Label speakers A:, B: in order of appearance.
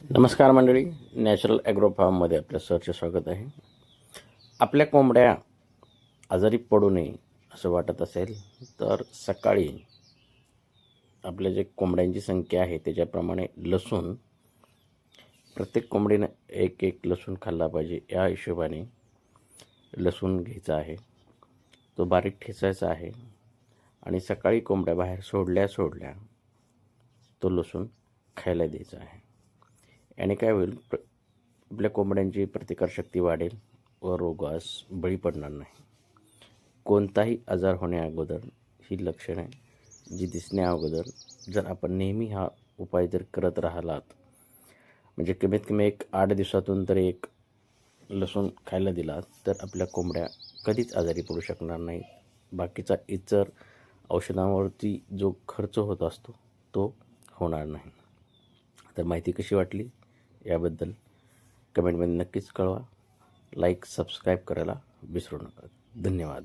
A: नमस्कार मंडळी, natural agro फार्ममध्ये आपल्या सरचे स्वागत आहे. आपल्या कोंबड्या आजारी पडू नये असं वाटत असेल तर सकाळी आपल्या जे कोंबड्यांची संख्या आहे त्याच्याप्रमाणे लसूण, प्रत्येक कोंबडीनं एक एक लसूण खाल्ला पाहिजे. या हिशोबाने लसूण घ्यायचा आहे, तो बारीक ठेचायचा आहे आणि सकाळी कोंबड्या बाहेर सोडल्या तो लसूण खायला द्यायचा आहे. याने काय होईल, आपल्या कोंबड्यांची प्रतिकारशक्ती वाढेल व रोगास बळी पडणार नाही. कोणताही आजार होण्या अगोदर ही लक्षणे जी दिसण्या अगोदर जर आपण नेहमी हा उपाय जर करत राहिलात, म्हणजे कमीत कमी 8 दिवसातून तरी एक लसूण खायला दिला तर आपल्या कोंबड्या कधीच आजारी पडू शकणार नाही. बाकीचा इतर औषधांवरती जो खर्च होत असतो तो होणार नाही. तर माहिती कशी वाटली याबद्दल कमेंटमध्ये नक्कीच कळवा. लाईक, सबस्क्राईब करायला विसरू नका. धन्यवाद.